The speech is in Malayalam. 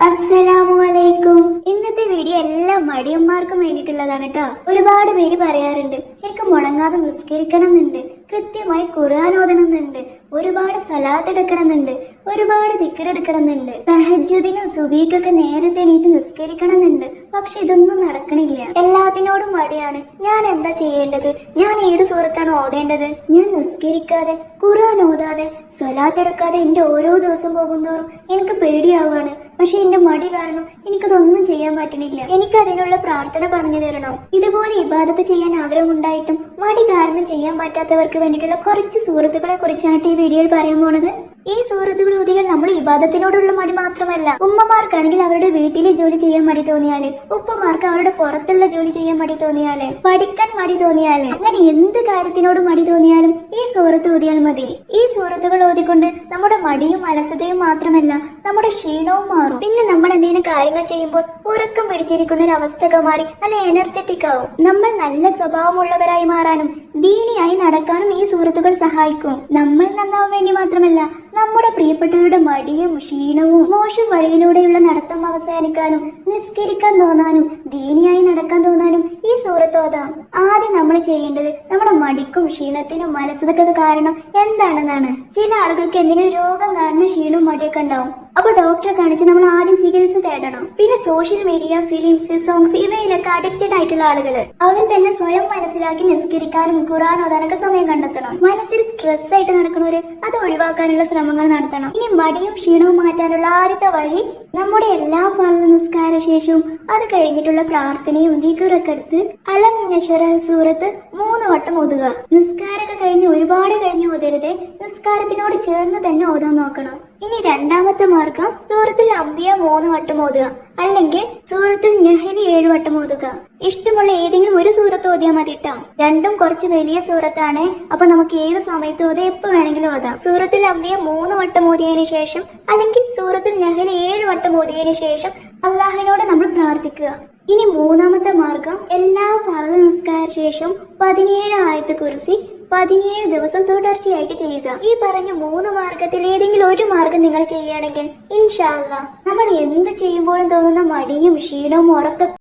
അസ്സലാമലൈക്കും. ഇന്നത്തെ വീഡിയോ എല്ലാ മടിയന്മാർക്കും വേണ്ടിയിട്ടുള്ളതാണ് കേട്ടോ. ഒരുപാട് പേര് പറയാറുണ്ട് എനിക്ക് മുടങ്ങാതെ നിസ്കരിക്കണം എന്നുണ്ട്, കൃത്യമായി ഖുർആൻ ഓതണം എന്നുണ്ട്, ഒരുപാട് സലാത്ത് എടുക്കണം എന്നുണ്ട്, ഒരുപാട് ദിക്റെടുക്കണം എന്നുണ്ട്, തഹജ്ജുദിനും സുബീക്കൊക്കെ നേരത്തെ എണീറ്റ് നിസ്കരിക്കണം എന്നുണ്ട്. പക്ഷെ ഇതൊന്നും നടക്കണില്ല. എല്ലാത്തിനോടും മടിയാണ്. ഞാൻ എന്താ ചെയ്യേണ്ടത്? ഞാൻ ഏത് സൂറത്താണ് ഓതേണ്ടത്? ഞാൻ നിസ്കരിക്കാതെ ഖുർആൻ ഓതാതെ സ്വലാത്ത് എടുക്കാതെ എന്റെ ഓരോ ദിവസം പോകുന്തോറും എനിക്ക് പേടിയാവാണ്. പക്ഷെ എന്റെ മടി കാരണം എനിക്കതൊന്നും ചെയ്യാൻ പറ്റണില്ല. എനിക്ക് അതിനുള്ള പ്രാർത്ഥന പറഞ്ഞു തരണോ? ഇതുപോലെ ഇബാദത്ത് ചെയ്യാൻ ആഗ്രഹമുണ്ടായിട്ടും മടി കാരണം ചെയ്യാൻ പറ്റാത്തവർക്ക് വേണ്ടിയിട്ടുള്ള കുറച്ച് സൂറത്തുകളെ കുറിച്ചാണ് ഈ വീഡിയോയിൽ പറയാൻ പോണത്. ഈ സൂറത്തുകൾ ഓതിയാൽ നമ്മുടെ ഇബാദത്തിനോടുള്ള മടി മാത്രമല്ല, ഉമ്മമാർക്കാണെങ്കിൽ അവരുടെ വീട്ടിലെ ജോലി ചെയ്യാൻ മടി തോന്നിയാല്, ഉപ്പമാർക്ക് അവരുടെ പുറത്തുള്ള ജോലി ചെയ്യാൻ മടി തോന്നിയാല്, പഠിക്കാൻ മടി തോന്നിയാല്, അങ്ങനെ എന്ത് കാര്യത്തിനോട് മടി തോന്നിയാലും ഈ സൂറത്ത് ഓതിയാൽ മതി. ഈ സൂറത്തുകൾ ഓതിക്കൊണ്ട് നമ്മുടെ മടിയും അലസതയും മാത്രമല്ല നമ്മുടെ ക്ഷീണവും മാറും. പിന്നെ നമ്മൾ എന്തെങ്കിലും കാര്യങ്ങൾ ചെയ്യുമ്പോൾ ഉറക്കം പിടിച്ചിരിക്കുന്ന ഒരു അവസ്ഥയൊക്കെ മാറി നല്ല എനർജറ്റിക് ആവും. നമ്മൾ നല്ല സ്വഭാവമുള്ളവരായി മാറാനും ദീനിയായി നടക്കാനും ഈ സൂറത്തുകൾ സഹായിക്കും. നമ്മൾ നന്നാവാൻ വേണ്ടി മാത്രമല്ല, നമ്മുടെ പ്രിയപ്പെട്ടവരുടെ മടിയും ക്ഷീണവും മോശം വഴിയിലൂടെയുള്ള നടത്തം അവസാനിക്കാനും നിസ്കരിക്കാൻ തോന്നാനും ദീനിയായി നടക്കാൻ തോന്നാനും ഈ സൂറത്ത് ഓതാം. ആദ്യം നമ്മൾ ചെയ്യേണ്ടത് നമ്മുടെ മടിക്കും ക്ഷീണത്തിനും മനസ്സിലൊക്കെ കാരണം എന്താണെന്നാണ്. ചില ആളുകൾക്ക് എന്തെങ്കിലും രോഗം കാരണം ക്ഷീണവും മടിയൊക്കെ ഉണ്ടാവും. അപ്പൊ ഡോക്ടറെ കാണിച്ച് നമ്മൾ ആദ്യം ചികിത്സ തേടണം. പിന്നെ സോഷ്യൽ മീഡിയ, ഫിലിംസ്, സോങ്സ് ഇവയിലൊക്കെ അഡിക്റ്റഡ് ആയിട്ടുള്ള ആളുകൾ അവർ തന്നെ സ്വയം മനസ്സിലാക്കി നിസ്കരിക്കാനും ഖുർആൻ ഓതാനൊക്കെ സമയം കണ്ടെത്തണം. മനസ്സിൽ സ്ട്രെസ് ആയിട്ട് നടക്കുന്നവര് അത് ഒഴിവാക്കാനുള്ള ശ്രമങ്ങൾ നടത്തണം. ഇനി മടിയും ക്ഷീണവും മാറ്റാനുള്ള ആദ്യത്തെ വഴി നമ്മുടെ എല്ലാ ഫർദ് നിസ്കാര ശേഷവും അത് കഴിഞ്ഞിട്ടുള്ള പ്രാർത്ഥനയും ദിക്റൊക്കെ എടുത്ത് അലം നശ്റഹ് സൂറത്ത് 3 വട്ടം ഓതുക. നിസ്കാരമൊക്കെ കഴിഞ്ഞ് ഒരുപാട് കഴിഞ്ഞ് ഓതരുത്. നിസ്കാരത്തിനോട് ചേർന്ന് തന്നെ ഓതാൻ നോക്കണം. ഇനി രണ്ടാമത്തെ മാർഗം സൂറത്തുൽ അംബിയ 3 വട്ടം ഓതുക, അല്ലെങ്കിൽ സൂറത്തുൽ നഹ്ൽ 7 വട്ടം ഓതുക. ഇഷ്ടമുള്ള ഏതെങ്കിലും ഒരു സൂറത്ത് ഓതിയാൽ മതി ട്ടോ. രണ്ടും കുറച്ച് വലിയ സൂറത്താണ്. അപ്പൊ നമുക്ക് ഏത് സമയത്ത് ഓതാം, എപ്പോ വേണമെങ്കിലും ഓതാം. സൂറത്തുൽ അംബിയ 3 വട്ടം ഓതിയതിനു ശേഷം അല്ലെങ്കിൽ സൂറത്തുൽ നഹ്ൽ 7 വട്ടം ഓതിയതിനു ശേഷം അള്ളാഹുവിനോട് നമ്മൾ പ്രാർത്ഥിക്കുക. ഇനി മൂന്നാമത്തെ മാർഗം എല്ലാ ഫർദ് നിസ്കാര ശേഷം 17 ആയത്ത് കുർസി 17 ദിവസം തുടർച്ചയായിട്ട് ചെയ്യുക. ഈ പറഞ്ഞ 3 മാർഗത്തിൽ ഏതെങ്കിലും ഒരു മാർഗം നിങ്ങൾ ചെയ്യുകയാണെങ്കിൽ ഇൻഷാ അല്ലാഹ് നമ്മൾ എന്ത് ചെയ്യുമ്പോഴും തോന്നുന്ന മടിയും ക്ഷീണവും ഉറക്ക